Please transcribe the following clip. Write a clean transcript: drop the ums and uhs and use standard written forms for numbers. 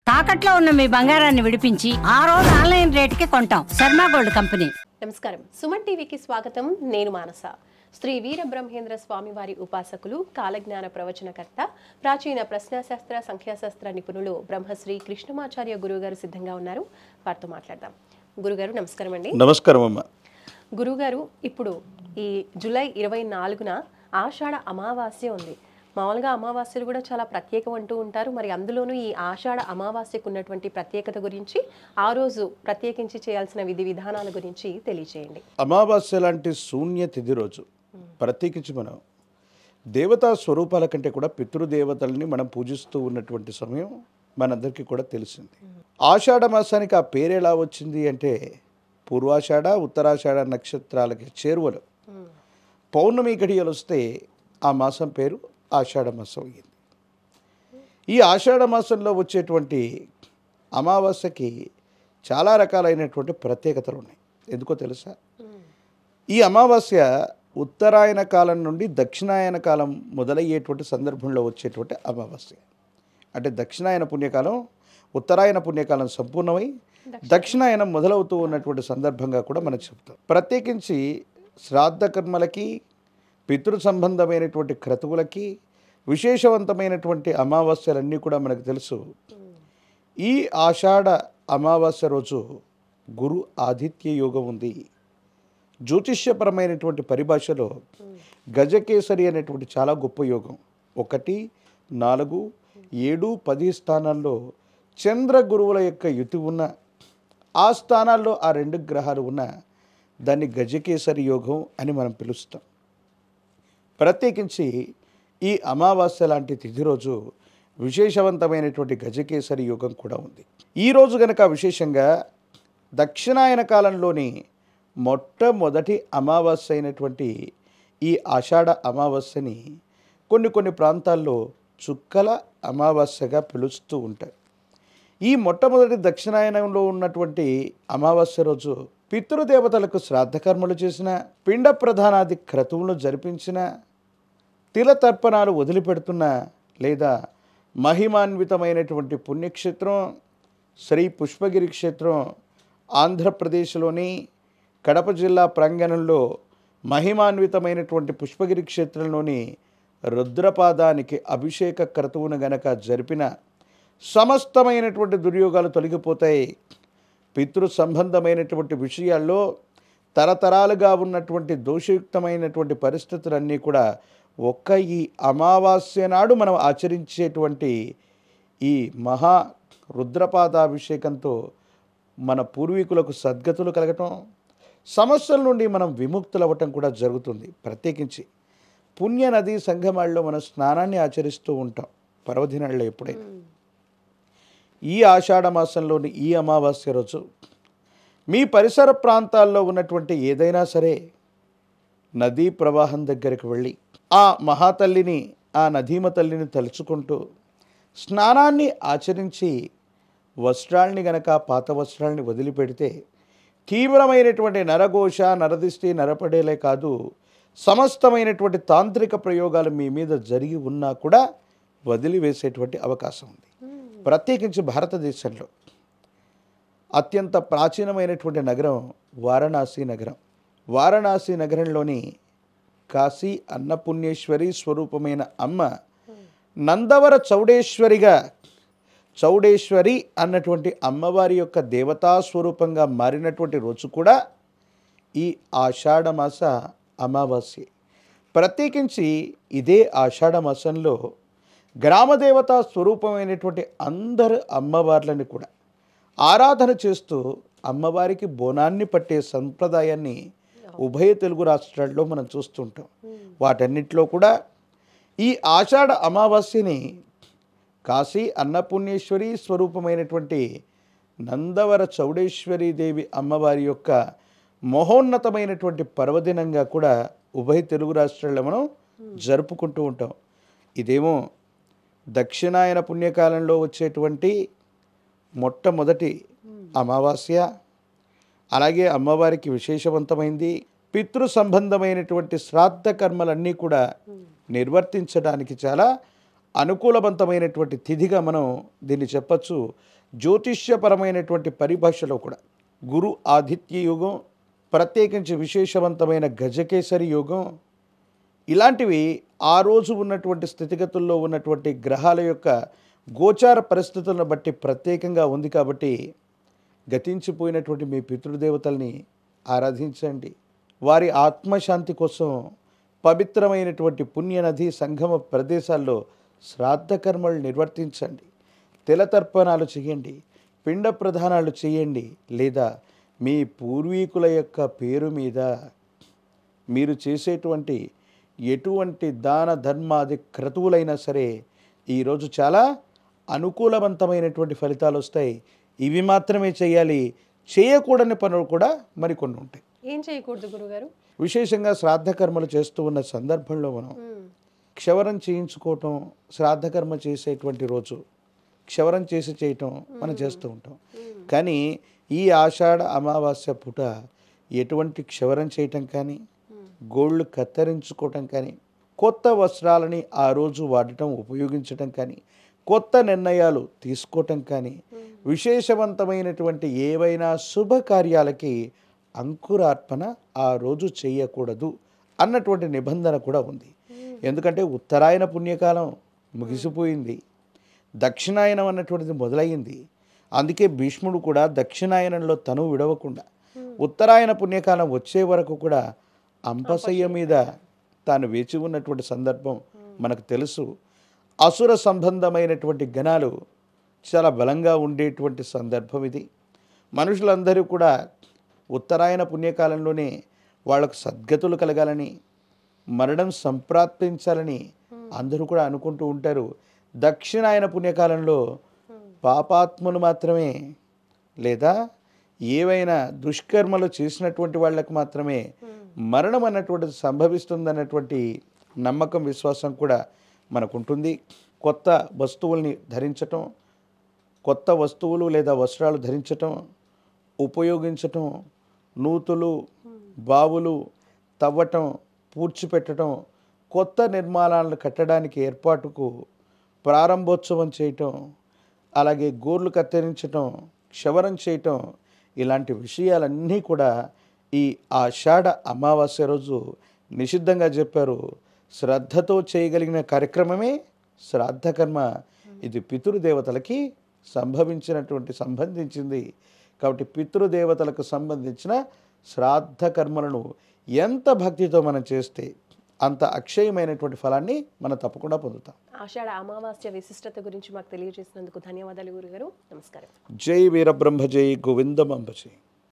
తాకట్లో ఉన్న మీ బంగారాన్ని విడిపించి ఆ రోజు ఆన్లైన్ రేటుకి కొంటాం. Sharma gold company. నమస్కారం. సుమన్ టీవీకి స్వాగతం. నేను మానస. శ్రీ వీరబ్రహ్మేంద్ర స్వామి వారి ఉపాసకులు, కాలజ్ఞాన ప్రవచనకర్త, ప్రాచీన ప్రశ్నాశాస్త్ర సంఖ్యాశాస్త్ర నిపుణులు బ్రహ్మశ్రీ కృష్ణమాచార్య గురువుగారు సిద్ధంగా ఉన్నారు. వారితో మాట్లాడదాం. గురుగారు నమస్కారం అండి. నమస్కారం అమ్మ. గురుగారు, ఇప్పుడు ఈ జూలై 24న ఆషాఢ అమావాస్య ఉంది. మామూలుగా అమావాస్యలు కూడా చాలా ప్రత్యేకం అంటూ ఉంటారు. మరి అందులోనూ ఈ ఆషాఢ అమావాస్యకు ఉన్నటువంటి ప్రత్యేకత గురించి, ఆ రోజు ప్రత్యేకించి చేయాల్సిన విధి విధానాల గురించి తెలియచేయండి. అమావాస్య లాంటి శూన్య తిథి రోజు ప్రత్యేకించి మనం దేవతా స్వరూపాల కంటే కూడా పితృదేవతల్ని మనం పూజిస్తూ ఉన్నటువంటి సమయం మనందరికీ కూడా తెలిసింది. ఆషాఢ మాసానికి ఆ పేరు ఎలా వచ్చింది అంటే, పూర్వాషాఢ ఉత్తరాషాఢ నక్షత్రాలకి చేరువలు పౌర్ణమి గడియలు వస్తే ఆ మాసం పేరు ఆషాఢ మాసం అయ్యింది. ఈ ఆషాఢ మాసంలో వచ్చేటువంటి అమావాస్యకి చాలా రకాలైనటువంటి ప్రత్యేకతలు ఉన్నాయి. ఎందుకో తెలుసా? ఈ అమావాస్య ఉత్తరాయణ కాలం నుండి దక్షిణాయన కాలం మొదలయ్యేటువంటి సందర్భంలో వచ్చేటువంటి అమావాస్య. అంటే దక్షిణాయన పుణ్యకాలం, ఉత్తరాయణ పుణ్యకాలం సంపూర్ణమై దక్షిణాయనం మొదలవుతూ ఉన్నటువంటి సందర్భంగా కూడా మనం చెప్తాం. ప్రత్యేకించి శ్రాద్ధ కర్మలకి, పితృ సంబంధమైనటువంటి క్రతువులకి విశేషవంతమైనటువంటి అమావాస్యలన్నీ కూడా మనకు తెలుసు. ఈ ఆషాఢ అమావాస్య రోజు గురు ఆదిత్య యోగం ఉంది. జ్యోతిష్యపరమైనటువంటి పరిభాషలో గజకేసరి అనేటువంటి చాలా గొప్ప యోగం. 1, 4, 7, 10 స్థానాల్లో చంద్ర గురువుల యొక్క యుతి ఉన్న ఆ స్థానాల్లో ఆ 2 గ్రహాలు ఉన్న దాన్ని గజకేసరి యోగం అని మనం పిలుస్తాం. ప్రత్యేకించి ఈ అమావాస్య లాంటి తిథి రోజు విశేషవంతమైనటువంటి గజకేసరి యోగం కూడా ఉంది. ఈరోజు గనక విశేషంగా దక్షిణాయన కాలంలోని మొట్టమొదటి అమావాస్య అయినటువంటి ఈ ఆషాఢ అమావాస్యని కొన్ని ప్రాంతాల్లో చుక్కల అమావాస్యగా పిలుస్తూ ఉంటారు. ఈ మొట్టమొదటి దక్షిణాయనంలో ఉన్నటువంటి అమావాస్య రోజు పితృదేవతలకు శ్రాద్ధకర్మలు చేసిన, పిండ ప్రధానాది క్రతువులను జరిపించిన, తిలతర్పణాలు వదిలిపెడుతున్న, లేదా మహిమాన్వితమైనటువంటి పుణ్యక్షేత్రం శ్రీ పుష్పగిరి క్షేత్రం ఆంధ్రప్రదేశ్లోని కడప జిల్లా ప్రాంగణంలో మహిమాన్వితమైనటువంటి పుష్పగిరి క్షేత్రంలోని రుద్రపాదానికి అభిషేక క్రతువును గనక జరిపిన సమస్తమైనటువంటి దుర్యోగాలు తొలగిపోతాయి. పితృ సంబంధమైనటువంటి విషయాల్లో తరతరాలుగా ఉన్నటువంటి దోషయుక్తమైనటువంటి పరిస్థితులన్నీ కూడా ఒక్క ఈ అమావాస్య నాడు మనం ఆచరించేటువంటి ఈ మహా రుద్రపాదాభిషేకంతో మన పూర్వీకులకు సద్గతులు కలగటం, సమస్యల నుండి మనం విముక్తులవ్వటం కూడా జరుగుతుంది. ప్రత్యేకించి పుణ్య నదీ సంగమాల్లో మనం స్నానాన్ని ఆచరిస్తూ ఉంటాం పర్వదినాల్లో. ఎప్పుడైనా ఈ ఆషాఢ మాసంలోని ఈ అమావాస్య రోజు మీ పరిసర ప్రాంతాల్లో ఉన్నటువంటి ఏదైనా సరే నదీ ప్రవాహం దగ్గరికి వెళ్ళి ఆ మహాతల్లిని, ఆ నదీమ తల్లిని తలుచుకుంటూ స్నానాన్ని ఆచరించి వస్త్రాల్ని గనక, పాత వస్త్రాల్ని వదిలిపెడితే తీవ్రమైనటువంటి నరఘోష, నరదిష్టి, నరపడేలే కాదు, సమస్తమైనటువంటి తాంత్రిక ప్రయోగాలు మీ మీద జరిగి ఉన్నా కూడా వదిలివేసేటువంటి అవకాశం ఉంది. ప్రత్యేకించి భారతదేశంలో అత్యంత ప్రాచీనమైనటువంటి నగరం వారణాసి నగరం. వారణాసి నగరంలోని కాశీ అన్నపుణ్యేశ్వరి స్వరూపమైన అమ్మ నందవర చౌడేశ్వరిగా, చౌడేశ్వరి అన్నటువంటి అమ్మవారి యొక్క దేవతా స్వరూపంగా మారినటువంటి రోజు కూడా ఈ ఆషాఢ మాస అమావాస్య. ప్రత్యేకించి ఇదే ఆషాఢ మాసంలో గ్రామదేవతా స్వరూపమైనటువంటి అందరు అమ్మవార్లని కూడా ఆరాధన చేస్తూ అమ్మవారికి బోనాన్ని పట్టే సంప్రదాయాన్ని ఉభయ తెలుగు రాష్ట్రాల్లో మనం చూస్తుంటాం. వాటన్నిటిలో కూడా ఈ ఆషాఢ అమావాస్యని కాశీ అన్నపుణ్యేశ్వరి స్వరూపమైనటువంటి నందవర చౌడేశ్వరి దేవి అమ్మవారి యొక్క మహోన్నతమైనటువంటి పర్వదినంగా కూడా ఉభయ తెలుగు రాష్ట్రాల్లో మనం జరుపుకుంటూ ఉంటాం. ఇదేమో దక్షిణాయన పుణ్యకాలంలో వచ్చేటువంటి మొట్టమొదటి అమావాస్య. అలాగే అమ్మవారికి విశేషవంతమైంది. పితృ సంబంధమైనటువంటి శ్రాద్ధ కర్మలన్నీ కూడా నిర్వర్తించడానికి చాలా అనుకూలవంతమైనటువంటి తిథిగా మనం దీన్ని చెప్పచ్చు. జ్యోతిష్యపరమైనటువంటి పరిభాషలో కూడా గురు ఆదిత్య యోగం, ప్రత్యేకించి విశేషవంతమైన గజకేసరి యోగం, ఇలాంటివి ఆ రోజు ఉన్నటువంటి స్థితిగతుల్లో ఉన్నటువంటి గ్రహాల యొక్క గోచార పరిస్థితులను బట్టి ప్రత్యేకంగా ఉంది. కాబట్టి గతించిపోయినటువంటి మీ పితృదేవతల్ని ఆరాధించండి. వారి ఆత్మశాంతి కోసం పవిత్రమైనటువంటి పుణ్యనది సంగమ ప్రదేశాల్లో శ్రాద్ధ కర్మలు నిర్వర్తించండి. తిలతర్పణాలు చేయండి, పిండ ప్రదానాలు చేయండి. లేదా మీ పూర్వీకుల యొక్క పేరు మీద మీరు చేసేటువంటి ఎటువంటి దాన ధర్మాది క్రతువులైనా సరే ఈరోజు చాలా అనుకూలవంతమైనటువంటి ఫలితాలు వస్తాయి. ఇవి మాత్రమే చేయాలి. చేయకూడని పనులు కూడా మరికొన్ని ఉంటాయి. ఏం చేయకూడదు గురుగారు? విశేషంగా శ్రాద్ధ కర్మలు చేస్తూ ఉన్న సందర్భంలో మనం క్షవరం చేయించుకోవటం, శ్రాద్ధకర్మ చేసేటువంటి రోజు క్షవరం చేయటం మనం చేస్తూ ఉంటాం. కానీ ఈ ఆషాఢ అమావాస్య పూట ఎటువంటి క్షవరం చేయటం కానీ, గోళ్ళు కత్తిరించుకోవటం కానీ, కొత్త వస్త్రాలని ఆ రోజు వాడటం ఉపయోగించటం కానీ, కొత్త నిర్ణయాలు తీసుకోవటం కానీ, విశేషవంతమైనటువంటి ఏవైనా శుభకార్యాలకి అంకురార్పణ ఆ రోజు చేయకూడదు అన్నటువంటి నిబంధన కూడా ఉంది. ఎందుకంటే ఉత్తరాయణ పుణ్యకాలం ముగిసిపోయింది, దక్షిణాయనం అన్నటువంటిది మొదలయ్యింది. అందుకే భీష్ముడు కూడా దక్షిణాయనంలో తను విడవకుండా ఉత్తరాయణ పుణ్యకాలం వచ్చే వరకు కూడా అంపశయ్య మీద తాను వేచి ఉన్నటువంటి సందర్భం మనకు తెలుసు. అసుర సంబంధమైనటువంటి గణాలు చాలా బలంగా ఉండేటువంటి సందర్భం ఇది. మనుషులందరూ కూడా ఉత్తరాయణ పుణ్యకాలంలోనే వాళ్ళకు సద్గతులు కలగాలని, మరణం సంప్రాప్తించాలని అందరూ కూడా అనుకుంటూ ఉంటారు. దక్షిణాయన పుణ్యకాలంలో పాపాత్ములు మాత్రమే లేదా ఏవైనా దుష్కర్మలు చేసినటువంటి వాళ్ళకు మాత్రమే మరణం అన్నటువంటిది సంభవిస్తుందన్నటువంటి నమ్మకం, విశ్వాసం కూడా మనకుంటుంది. కొత్త వస్తువుల్ని ధరించటం, కొత్త వస్తువులు లేదా వస్త్రాలు ధరించటం, ఉపయోగించటం, నూతులు బావులు తవ్వటం, పూడ్చిపెట్టడం, కొత్త నిర్మాణాలను కట్టడానికి ఏర్పాటుకు ప్రారంభోత్సవం చేయటం, అలాగే గోర్లు కత్తిరించటం, క్షవరం చేయటం, ఇలాంటి విషయాలన్నీ కూడా ఈ ఆషాఢ అమావాస్య రోజు నిషిద్ధంగా చెప్పారు. శ్రద్ధతో చేయగలిగిన కార్యక్రమమే శ్రాద్ధకర్మ. ఇది పితృదేవతలకి సంబంధించింది. కాబట్టి పితృదేవతలకు సంబంధించిన శ్రాద్ధ కర్మలను ఎంత భక్తితో మనం చేస్తే అంత అక్షయమైనటువంటి ఫలాన్ని మనం తప్పకుండా పొందుతాం. ఆషాఢ అమావాస్య విశిష్టత గురించి మాకు తెలియజేసినందుకు ధన్యవాదాలు గురుగారు. నమస్కారం. జై వీరబ్రహ్మ, జై గోవిందమంబ జై.